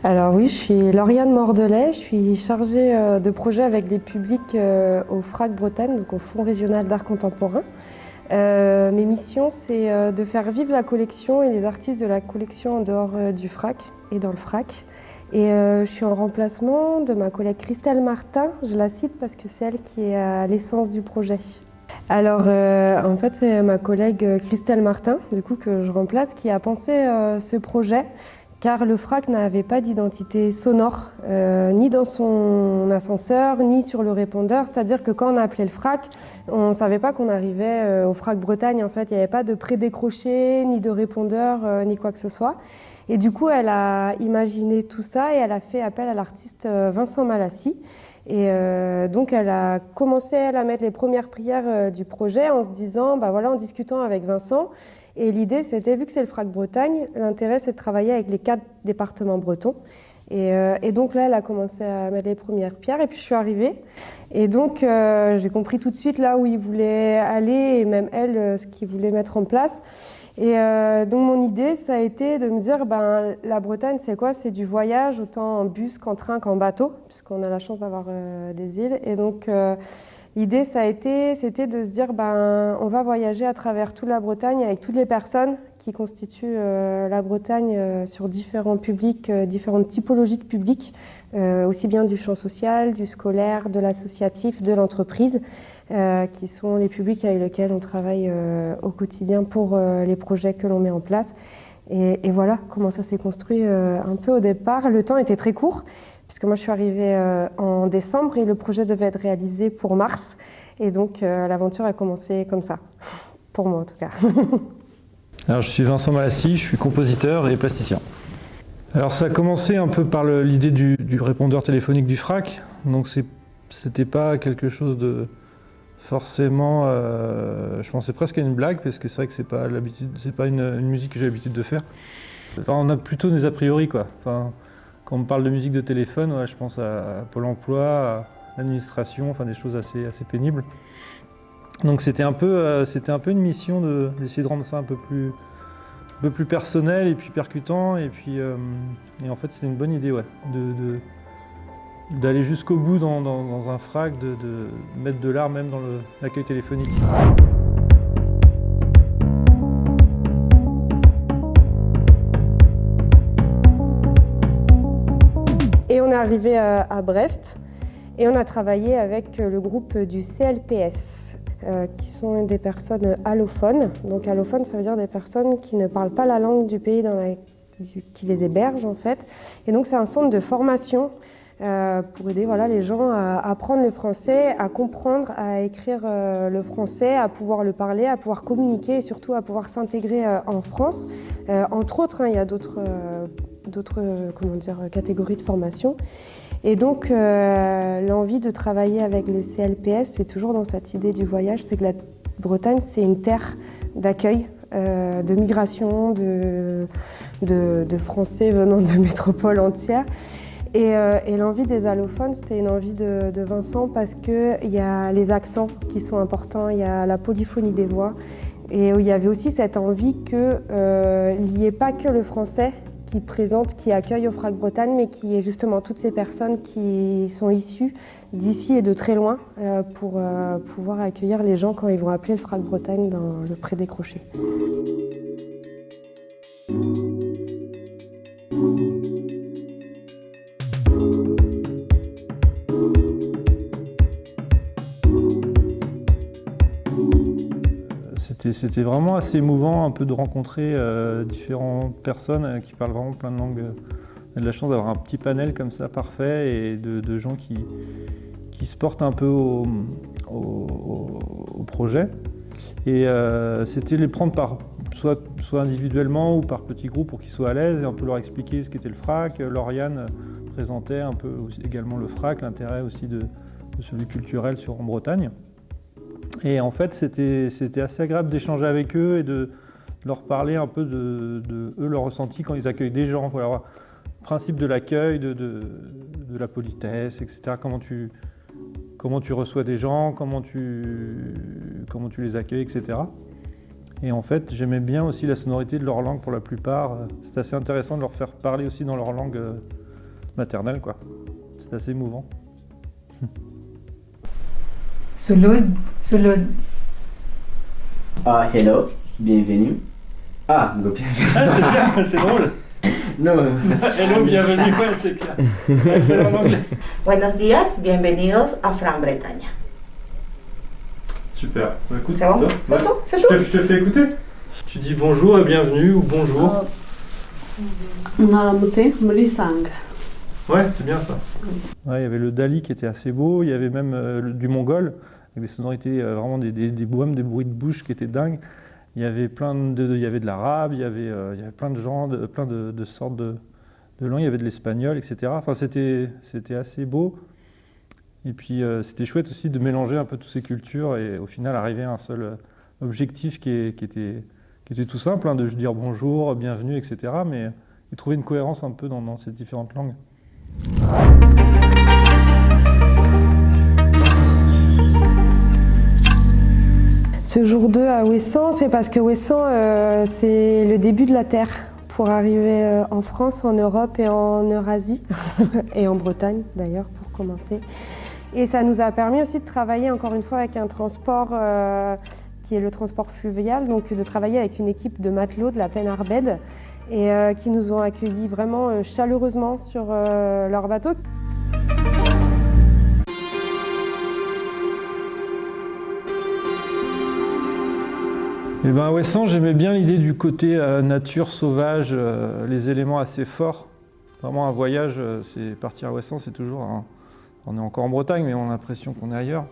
Alors oui, je suis Lauriane Mordelet, je suis chargée de projet avec les publics au FRAC Bretagne, donc au Fonds régional d'art contemporain. Mes missions, c'est de faire vivre la collection et les artistes de la collection en dehors du FRAC et dans le FRAC. Et je suis en remplacement de ma collègue Christelle Martin, je la cite parce que c'est elle qui est à l'essence du projet. Alors en fait c'est ma collègue Christelle Martin, du coup, que je remplace, qui a pensé ce projet. Car le FRAC n'avait pas d'identité sonore, ni dans son ascenseur, ni sur le répondeur. C'est-à-dire que quand on appelait le FRAC, on ne savait pas qu'on arrivait au FRAC Bretagne. En fait, il n'y avait pas de prédécroché, ni de répondeur, ni quoi que ce soit. Et du coup, elle a imaginé tout ça et elle a fait appel à l'artiste Vincent Malassi. Et donc, elle a commencé à mettre les premières prières du projet en se disant, bah voilà, en discutant avec Vincent. Et l'idée, c'était, vu que c'est le FRAC Bretagne, l'intérêt, c'est de travailler avec les 4 départements bretons. Et donc là, elle a commencé à mettre les premières pierres. Et puis, je suis arrivée. Et donc, j'ai compris tout de suite là où il voulait aller et même elle, ce qu'il voulait mettre en place. Et donc, mon idée, ça a été de me dire, ben, la Bretagne, c'est quoi? C'est du voyage, autant en bus qu'en train qu'en bateau, puisqu'on a la chance d'avoir des îles. Et donc, l'idée, c'était de se dire, ben, on va voyager à travers toute la Bretagne avec toutes les personnes qui constituent la Bretagne sur différents publics, différentes typologies de publics, aussi bien du champ social, du scolaire, de l'associatif, de l'entreprise, qui sont les publics avec lesquels on travaille au quotidien pour les projets que l'on met en place. Et voilà comment ça s'est construit un peu au départ. Le temps était très court, puisque moi je suis arrivée en décembre et le projet devait être réalisé pour mars. Et donc l'aventure a commencé comme ça, pour moi en tout cas. Alors je suis Vincent Malassi, je suis compositeur et plasticien. Alors ça a commencé un peu par l'idée du répondeur téléphonique du FRAC. Donc c'était pas quelque chose de forcément... je pensais presque à une blague, parce que c'est vrai que c'est pas une musique que j'ai l'habitude de faire. Enfin, on a plutôt des a priori, quoi. Enfin, quand on me parle de musique de téléphone, ouais, je pense à Pôle emploi, à l'administration, enfin des choses assez pénibles. Donc c'était un peu une mission d'essayer de rendre ça un peu plus personnel et puis percutant. Et puis et en fait c'était une bonne idée, ouais, d'aller jusqu'au bout dans un FRAC, de mettre de l'art même dans l'accueil téléphonique. Et on est arrivé à Brest et on a travaillé avec le groupe du CLPS, qui sont des personnes allophones. Donc allophones, ça veut dire des personnes qui ne parlent pas la langue du pays qui les héberge en fait. Et donc c'est un centre de formation pour aider les gens à apprendre le français, à comprendre, à écrire le français, à pouvoir le parler, à pouvoir communiquer et surtout à pouvoir s'intégrer en France. Entre autres, il y a d'autres catégories de formation. Et donc, l'envie de travailler avec le CLPS, c'est toujours dans cette idée du voyage, c'est que la Bretagne, c'est une terre d'accueil, de migration, de Français venant de métropoles entières. Et l'envie des allophones, c'était une envie de Vincent parce qu'il y a les accents qui sont importants, il y a la polyphonie des voix. Et il y avait aussi cette envie qu'il n'y ait pas que le français qui accueille au FRAC Bretagne, mais qui est justement toutes ces personnes qui sont issues d'ici et de très loin pour pouvoir accueillir les gens quand ils vont appeler le FRAC Bretagne dans le prédécroché. C'était vraiment assez émouvant un peu de rencontrer différentes personnes qui parlent vraiment plein de langues. On a de la chance d'avoir un petit panel comme ça parfait et de gens qui se portent un peu au projet. Et c'était les prendre soit individuellement ou par petits groupes pour qu'ils soient à l'aise et un peu leur expliquer ce qu'était le FRAC. Lauriane présentait un peu également le FRAC, l'intérêt aussi de celui culturel en Bretagne. Et en fait, c'était assez agréable d'échanger avec eux et de leur parler un peu de eux, leur ressenti quand ils accueillent des gens. Voilà, le principe de l'accueil, de la politesse, etc. Comment tu reçois des gens, comment tu les accueilles, etc. Et en fait, j'aimais bien aussi la sonorité de leur langue pour la plupart. C'est assez intéressant de leur faire parler aussi dans leur langue maternelle, quoi. C'est assez émouvant. Sulud, Sulud. Hello, bienvenue. Bienvenue. Ah, c'est bien, c'est drôle. No. Hello, bienvenue, ouais, c'est clair. Fais-le en anglais. Buenos días, bienvenidos a Fran Bretaña. Super. Bah, écoute, C'est bon? toi, C'est tout? C'est tout? je te fais écouter. Tu dis bonjour et bienvenue ou bonjour. Mlisang. Ouais, c'est bien ça. Ouais, il y avait le Dali qui était assez beau, il y avait même du mongol, avec des sonorités, vraiment des bohèmes, des bruits de bouche qui étaient dingues. Il y avait il y avait de l'arabe, il y avait plein de gens, plein de sortes de langues, il y avait de l'espagnol, etc. Enfin, c'était assez beau. Et puis, c'était chouette aussi de mélanger un peu toutes ces cultures et au final arriver à un seul objectif qui était tout simple, hein, de dire bonjour, bienvenue, etc. Mais de trouver une cohérence un peu dans ces différentes langues. Ce jour 2 à Ouessant, c'est parce que Ouessant, c'est le début de la Terre pour arriver en France, en Europe et en Eurasie, et en Bretagne d'ailleurs pour commencer. Et ça nous a permis aussi de travailler encore une fois avec un transport qui est le transport fluvial, donc de travailler avec une équipe de matelots de la Pen Arbed et qui nous ont accueillis vraiment chaleureusement sur leur bateau. Et ben à Ouessant, j'aimais bien l'idée du côté nature sauvage, les éléments assez forts. Vraiment un voyage, c'est partir à Ouessant, c'est toujours on est encore en Bretagne, mais on a l'impression qu'on est ailleurs.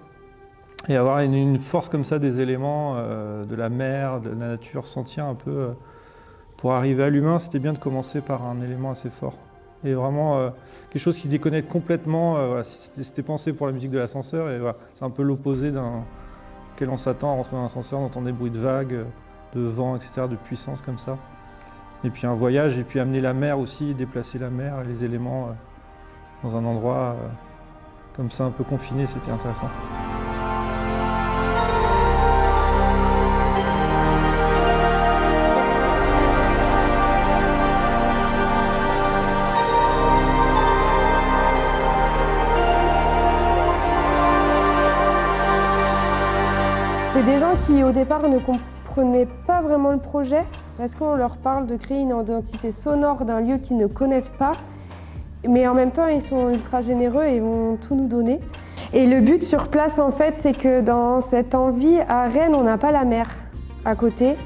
Et avoir une force comme ça des éléments, de la mer, de la nature, sentir un peu, pour arriver à l'humain, c'était bien de commencer par un élément assez fort. Et vraiment quelque chose qui déconnecte complètement, voilà, c'était pensé pour la musique de l'ascenseur, et voilà, c'est un peu l'opposé auquel on s'attend à rentrer dans l'ascenseur, d'entendre des bruits de vagues, de vent, etc., de puissance comme ça. Et puis un voyage, et puis amener la mer aussi, déplacer la mer et les éléments dans un endroit comme ça un peu confiné, c'était intéressant. C'est des gens qui au départ ne comprenaient pas vraiment le projet parce qu'on leur parle de créer une identité sonore d'un lieu qu'ils ne connaissent pas. Mais en même temps, ils sont ultra généreux et vont tout nous donner. Et le but sur place, en fait, c'est que dans cette envie, à Rennes, on n'a pas la mer à côté.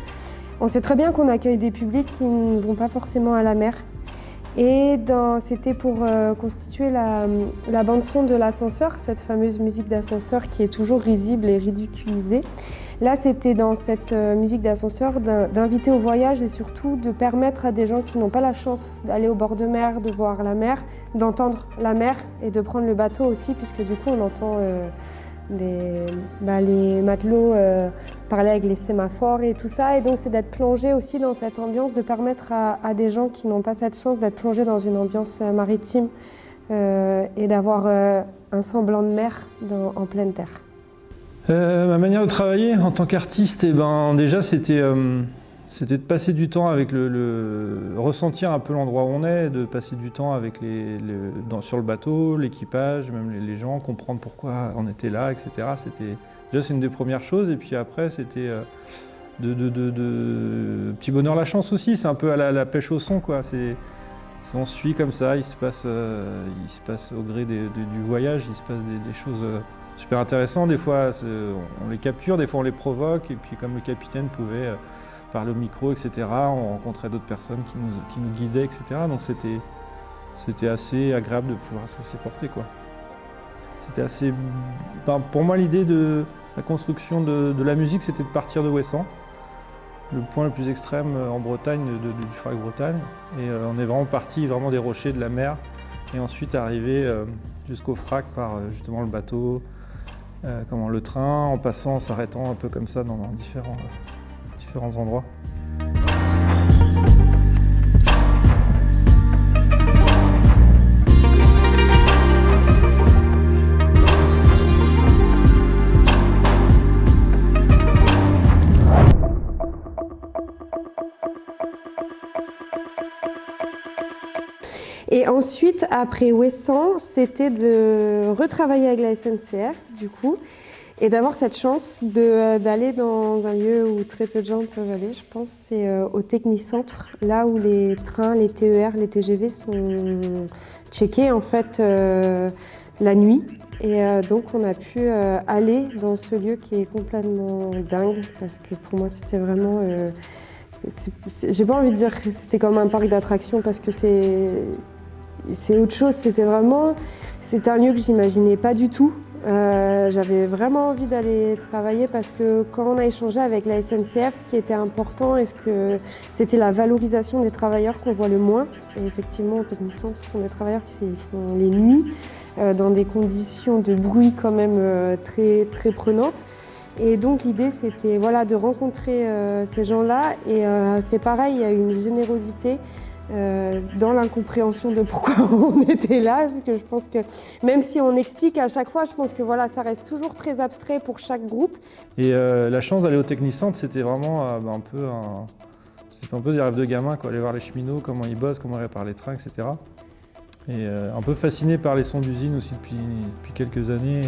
On sait très bien qu'on accueille des publics qui ne vont pas forcément à la mer. Et c'était pour constituer la bande-son de l'ascenseur, cette fameuse musique d'ascenseur qui est toujours risible et ridiculisée. Là, c'était dans cette musique d'ascenseur d'inviter au voyage et surtout de permettre à des gens qui n'ont pas la chance d'aller au bord de mer, de voir la mer, d'entendre la mer et de prendre le bateau aussi, puisque du coup, on entend les matelots parler avec les sémaphores et tout ça. Et donc, c'est d'être plongé aussi dans cette ambiance, de permettre à des gens qui n'ont pas cette chance d'être plongés dans une ambiance maritime et d'avoir un semblant de mer en pleine terre. Ma manière de travailler en tant qu'artiste, déjà c'était de passer du temps avec ressentir un peu l'endroit où on est, de passer du temps avec sur le bateau, l'équipage, même les gens, comprendre pourquoi on était là, etc. C'est une des premières choses. Et puis après, c'était de petit bonheur la chance aussi. C'est un peu à la pêche au son, quoi. On suit comme ça. Il se passe au gré du voyage, il se passe des choses super intéressantes. Des fois, on les capture, des fois on les provoque. Et puis comme le capitaine pouvait parler au micro, etc., on rencontrait d'autres personnes qui nous guidaient, etc. Donc c'était assez agréable de pouvoir se laisser porter, quoi. C'était assez... pour moi, l'idée de la construction de la musique, c'était de partir de Ouessant, le point le plus extrême en Bretagne, du Frac Bretagne. Et on est vraiment parti des rochers, de la mer, et ensuite arriver jusqu'au FRAC par justement le bateau, le train, en passant, en s'arrêtant un peu comme ça dans différents endroits. Et ensuite, après Ouessant, c'était de retravailler avec la SNCF, du coup, et d'avoir cette chance d'aller dans un lieu où très peu de gens peuvent aller, je pense, c'est au Technicentre, là où les trains, les TER, les TGV sont checkés, en fait, la nuit. Et donc, on a pu aller dans ce lieu qui est complètement dingue, parce que pour moi, c'était vraiment... j'ai pas envie de dire que c'était comme un parc d'attractions, parce que c'est autre chose, c'était un lieu que j'imaginais pas du tout. J'avais vraiment envie d'aller travailler parce que quand on a échangé avec la SNCF, ce qui était important, c'était la valorisation des travailleurs qu'on voit le moins. Et effectivement, au Technicentre, ce sont des travailleurs qui font les nuits dans des conditions de bruit quand même très, très prenantes. Et donc l'idée, c'était de rencontrer ces gens-là. Et c'est pareil, il y a une générosité dans l'incompréhension de pourquoi on était là, parce que je pense que même si on explique à chaque fois, je pense que ça reste toujours très abstrait pour chaque groupe. Et la chance d'aller au Technicentre, c'était vraiment un peu des rêves de gamin, quoi. Aller voir les cheminots, comment ils bossent, comment ils réparent les trains, etc. Et un peu fasciné par les sons d'usine aussi depuis quelques années.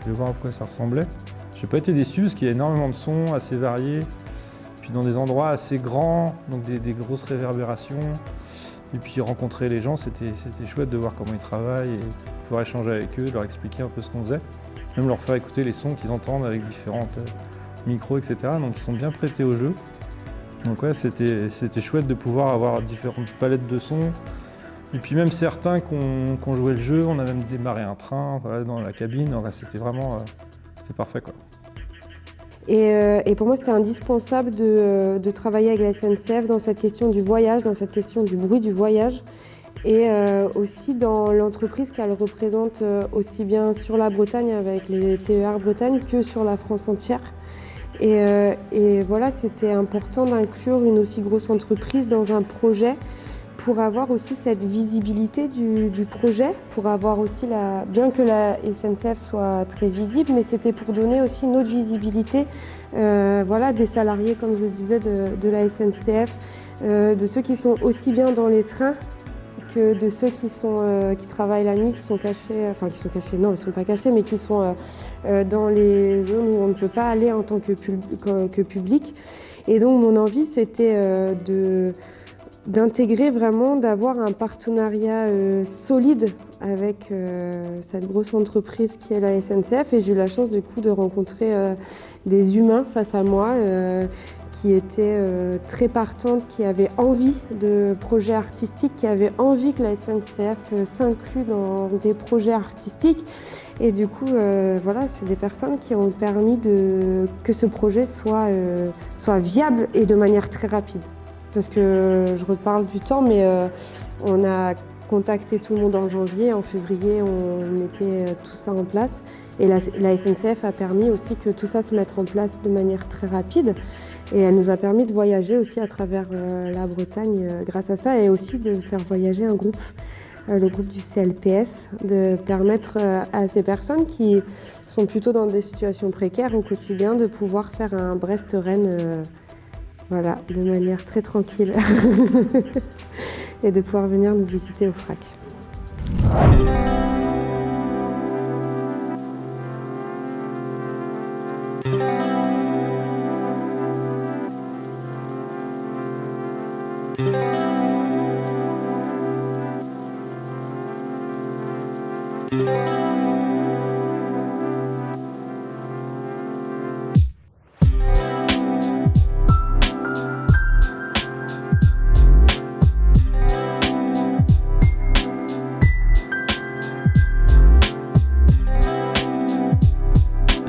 Je vais voir à quoi ça ressemblait. Je n'ai pas été déçu parce qu'il y a énormément de sons assez variés. Puis dans des endroits assez grands, donc des grosses réverbérations. Et puis rencontrer les gens, c'était chouette de voir comment ils travaillent et pouvoir échanger avec eux, leur expliquer un peu ce qu'on faisait. Même leur faire écouter les sons qu'ils entendent avec différentes micros, etc. Donc ils sont bien prêtés au jeu. Donc c'était chouette de pouvoir avoir différentes palettes de sons. Et puis même certains qui ont joué le jeu, on a même démarré un train dans la cabine. C'était vraiment c'était parfait, quoi. Et pour moi, c'était indispensable de travailler avec la SNCF dans cette question du voyage, dans cette question du bruit du voyage, et aussi dans l'entreprise qu'elle représente aussi bien sur la Bretagne avec les TER Bretagne que sur la France entière. Et c'était important d'inclure une aussi grosse entreprise dans un projet pour avoir aussi cette visibilité du projet, pour avoir aussi bien que la SNCF soit très visible, mais c'était pour donner aussi une autre visibilité des salariés, comme je le disais, de la SNCF, de ceux qui sont aussi bien dans les trains que de ceux qui travaillent la nuit, qui sont cachés, non, ils ne sont pas cachés, mais qui sont dans les zones où on ne peut pas aller en tant que public. Et donc mon envie, c'était d'intégrer vraiment, d'avoir un partenariat solide avec cette grosse entreprise qui est la SNCF. Et j'ai eu la chance du coup de rencontrer des humains face à moi qui étaient très partantes, qui avaient envie de projets artistiques, qui avaient envie que la SNCF s'inclue dans des projets artistiques. Et du coup, c'est des personnes qui ont permis que ce projet soit viable et de manière très rapide. Parce que je reparle du temps, mais on a contacté tout le monde en janvier. En février, on mettait tout ça en place. Et la SNCF a permis aussi que tout ça se mette en place de manière très rapide. Et elle nous a permis de voyager aussi à travers la Bretagne grâce à ça, et aussi de faire voyager un groupe, le groupe du CLPS, de permettre à ces personnes qui sont plutôt dans des situations précaires au quotidien de pouvoir faire un Brest-Rennes de manière très tranquille et de pouvoir venir nous visiter au FRAC.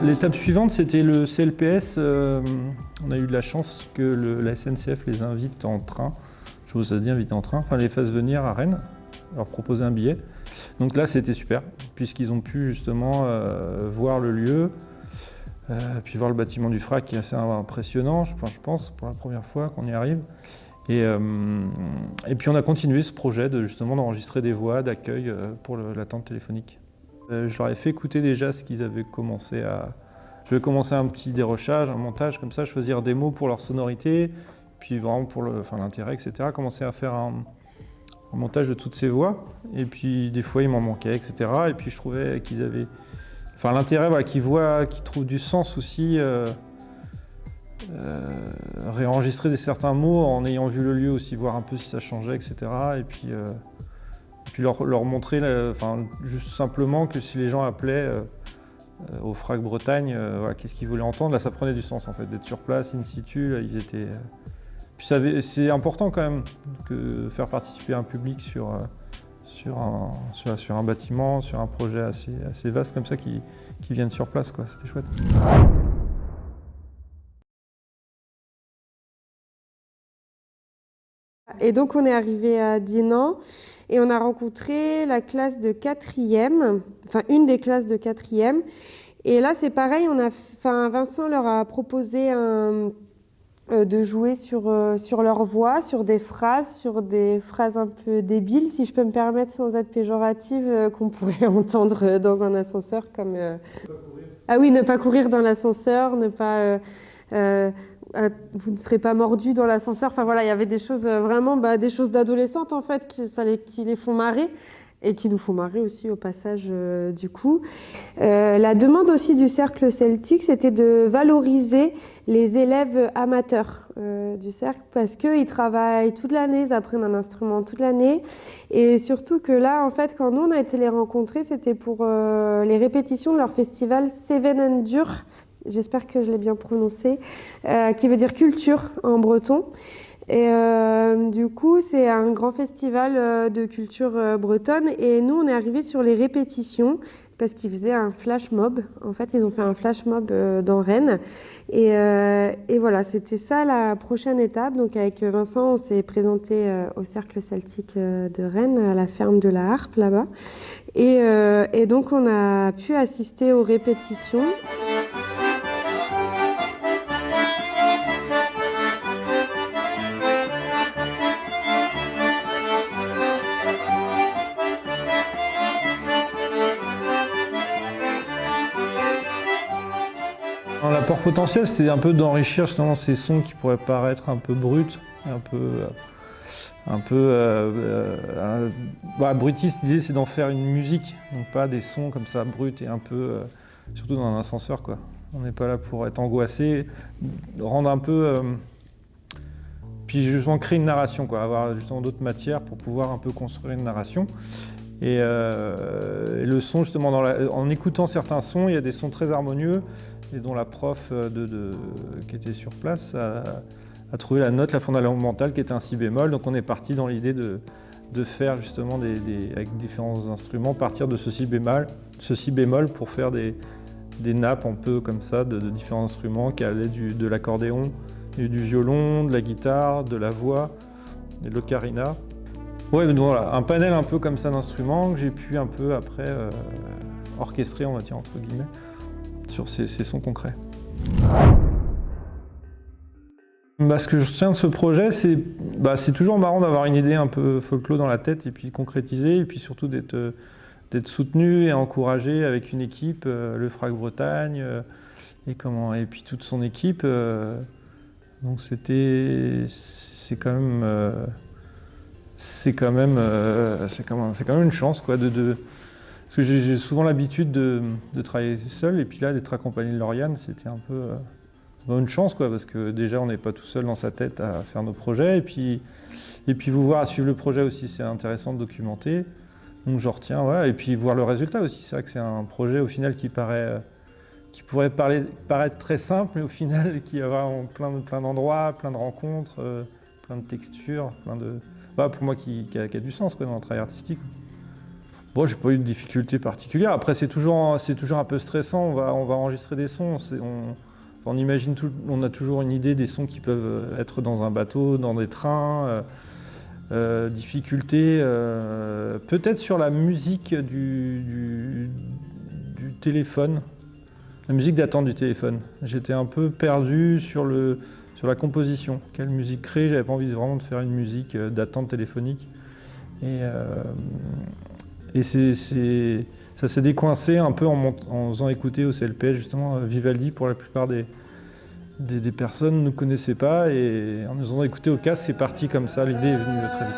L'étape suivante, c'était le CLPS. On a eu de la chance que la SNCF les invite en train. Je sais pas si ça se dit inviter en train, les fasse venir à Rennes leur proposer un billet. Donc là, c'était super, puisqu'ils ont pu justement voir le lieu, puis voir le bâtiment du FRAC qui est assez impressionnant, je pense, pour la première fois qu'on y arrive. Et puis on a continué ce projet justement d'enregistrer des voix d'accueil pour l'attente téléphonique. Je leur ai fait écouter déjà ce qu'ils avaient commencé à... Je vais commencer un petit dérochage, un montage comme ça, choisir des mots pour leur sonorité, puis vraiment pour l'intérêt, etc. Commencer à faire un montage de toutes ces voix, et puis des fois il m'en manquait, etc. Et puis je trouvais qu'ils avaient... Enfin l'intérêt, voilà, qu'ils trouvent du sens aussi, réenregistrer certains mots en ayant vu le lieu aussi, voir un peu si ça changeait, etc. Et puis leur montrer, juste simplement que si les gens appelaient au FRAC Bretagne, voilà, qu'est-ce qu'ils voulaient entendre, là ça prenait du sens en fait, d'être sur place, in situ, là, ils étaient... Puis c'est important quand même de faire participer un public sur un bâtiment, sur un projet assez vaste comme ça qui viennent sur place, quoi. C'était chouette. Et donc on est arrivé à Dinant et on a rencontré la classe de 4e, enfin une des classes de 4e. Et là c'est pareil, Vincent leur a proposé de jouer sur leur voix, sur des phrases un peu débiles, si je peux me permettre, sans être péjorative, qu'on pourrait entendre dans un ascenseur comme... Ah oui, ne pas courir dans l'ascenseur, ne pas... vous ne serez pas mordu dans l'ascenseur. Enfin voilà, il y avait des choses vraiment, des choses d'adolescentes en fait, qui les font marrer. Et qui nous font marrer aussi au passage du coup. La demande aussi du cercle celtique, c'était de valoriser les élèves amateurs du cercle parce qu'ils travaillent toute l'année, ils apprennent un instrument toute l'année. Et surtout que là, en fait, quand nous on a été les rencontrer, c'était pour les répétitions de leur festival Sevenendur, j'espère que je l'ai bien prononcé, qui veut dire culture en breton. Et du coup, c'est un grand festival de culture bretonne. Et nous, on est arrivés sur les répétitions parce qu'ils faisaient un flash mob. En fait, ils ont fait un flash mob dans Rennes. Et voilà, c'était ça la prochaine étape. Donc, avec Vincent, on s'est présenté au Cercle Celtique de Rennes, à la ferme de la Harpe, là-bas. Et donc, on a pu assister aux répétitions. L'apport potentiel, c'était un peu d'enrichir justement ces sons qui pourraient paraître un peu bruts, brutistes. L'idée, c'est d'en faire une musique, donc pas des sons comme ça bruts et un peu, surtout dans un ascenseur, quoi. On n'est pas là pour être angoissé, rendre un peu, puis justement créer une narration, quoi, avoir justement d'autres matières pour pouvoir un peu construire une narration. Et le son, justement, en écoutant certains sons, il y a des sons très harmonieux, et dont la prof qui était sur place a trouvé la note, la fondamentale, qui était un si bémol. Donc on est parti dans l'idée de faire justement, avec différents instruments, partir de ce si bémol pour faire des nappes un peu comme ça, de différents instruments qui allaient de l'accordéon, du violon, de la guitare, de la voix, de l'ocarina. Ouais, donc voilà, un panel un peu comme ça d'instruments que j'ai pu un peu après orchestrer, on va dire, entre guillemets, sur ces sons concrets. Ce que je retiens de ce projet, c'est toujours marrant d'avoir une idée un peu folklore dans la tête et puis concrétiser, et puis surtout d'être soutenu et encouragé avec une équipe, le FRAC Bretagne, et puis toute son équipe. Donc c'est quand même une chance, quoi, parce que j'ai souvent l'habitude de travailler seul, et puis là, d'être accompagné de Lauriane, c'était un peu une chance, quoi, parce que déjà, on n'est pas tout seul dans sa tête à faire nos projets, et puis vous voir à suivre le projet aussi, c'est intéressant de documenter. Donc je retiens, ouais, et puis voir le résultat aussi. C'est vrai que c'est un projet au final qui pourrait paraître très simple, mais au final, qui va avoir plein d'endroits, plein de rencontres, plein de textures, pour moi qui a du sens, quoi, dans le travail artistique. Bon, j'ai pas eu de difficultés particulières. Après, c'est toujours un peu stressant. On va enregistrer des sons. On imagine on a toujours une idée des sons qui peuvent être dans un bateau, dans des trains. Difficulté peut-être sur la musique du téléphone, la musique d'attente du téléphone. J'étais un peu perdu sur la composition. Quelle musique créer? J'avais pas envie vraiment de faire une musique d'attente téléphonique. Et ça s'est décoincé un peu en faisant écouter au CLPS justement Vivaldi. Pour la plupart des personnes ne connaissaient pas, et en nous faisant écouter au casque, c'est parti comme ça, l'idée est venue très vite.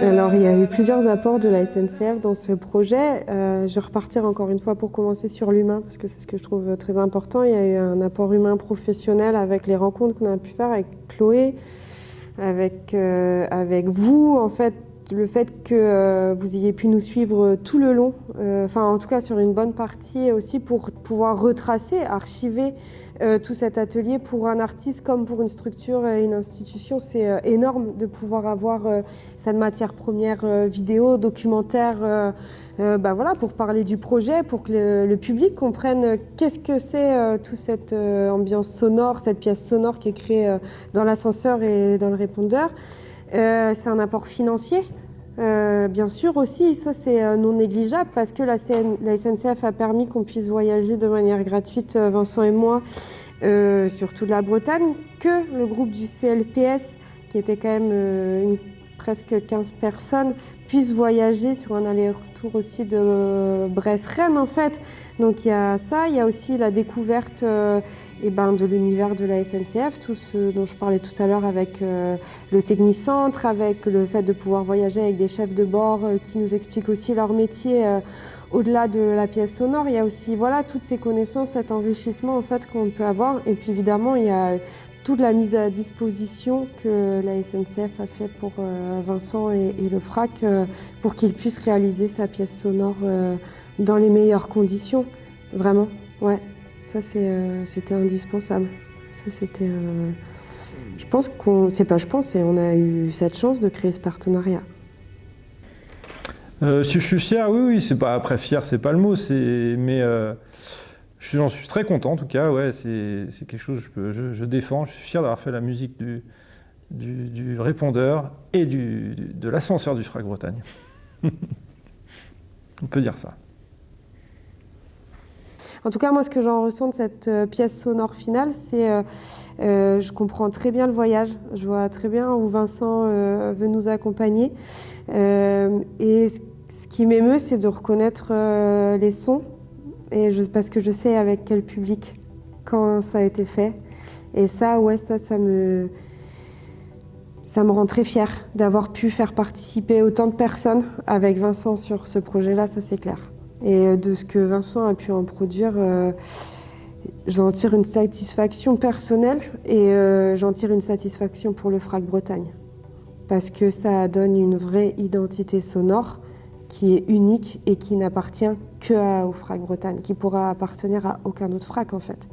Alors, il y a eu plusieurs apports de la SNCF dans ce projet. Je vais repartir encore une fois pour commencer sur l'humain, parce que c'est ce que je trouve très important. Il y a eu un apport humain professionnel avec les rencontres qu'on a pu faire avec Chloé, avec vous, en fait. Le fait que vous ayez pu nous suivre tout le long, enfin en tout cas sur une bonne partie aussi, pour pouvoir retracer, archiver tout cet atelier pour un artiste comme pour une structure et une institution. C'est énorme de pouvoir avoir cette matière première vidéo, documentaire, voilà, pour parler du projet, pour que le public comprenne qu'est-ce que c'est toute cette ambiance sonore, cette pièce sonore qui est créée dans l'ascenseur et dans le répondeur. C'est un apport financier, bien sûr aussi, ça c'est non négligeable, parce que la SNCF a permis qu'on puisse voyager de manière gratuite, Vincent et moi, sur toute la Bretagne, que le groupe du CLPS, qui était quand même presque 15 personnes, puisse voyager sur un aller-retour aussi de Brest-Rennes en fait. Donc il y a ça, il y a aussi la découverte de l'univers de la SNCF, tout ce dont je parlais tout à l'heure avec le technicentre, avec le fait de pouvoir voyager avec des chefs de bord qui nous expliquent aussi leur métier au-delà de la pièce sonore. Il y a aussi voilà, toutes ces connaissances, cet enrichissement en fait, qu'on peut avoir. Et puis évidemment, il y a toute la mise à disposition que la SNCF a fait pour Vincent et le FRAC pour qu'il puisse réaliser sa pièce sonore dans les meilleures conditions. Vraiment, ouais. Ça, c'était indispensable. Ça, c'était... Je pense qu'on... C'est pas je pense, on a eu cette chance de créer ce partenariat. Si je suis fier, oui, c'est pas... Après, fier, c'est pas le mot, mais... J'en suis très content en tout cas, ouais, c'est quelque chose que je défends. Je suis fier d'avoir fait la musique du répondeur et de l'ascenseur du FRAC Bretagne. On peut dire ça. En tout cas, moi, ce que j'en ressens de cette pièce sonore finale, c'est je comprends très bien le voyage. Je vois très bien où Vincent veut nous accompagner. Et ce qui m'émeut, c'est de reconnaître les sons. Parce que je sais avec quel public, quand ça a été fait. Et ça, ouais, ça me rend très fière d'avoir pu faire participer autant de personnes avec Vincent sur ce projet-là, ça c'est clair. Et de ce que Vincent a pu en produire, j'en tire une satisfaction personnelle et j'en tire une satisfaction pour le FRAC Bretagne. Parce que ça donne une vraie identité sonore qui est unique et qui n'appartient qu'au FRAC Bretagne, qui pourra appartenir à aucun autre FRAC en fait.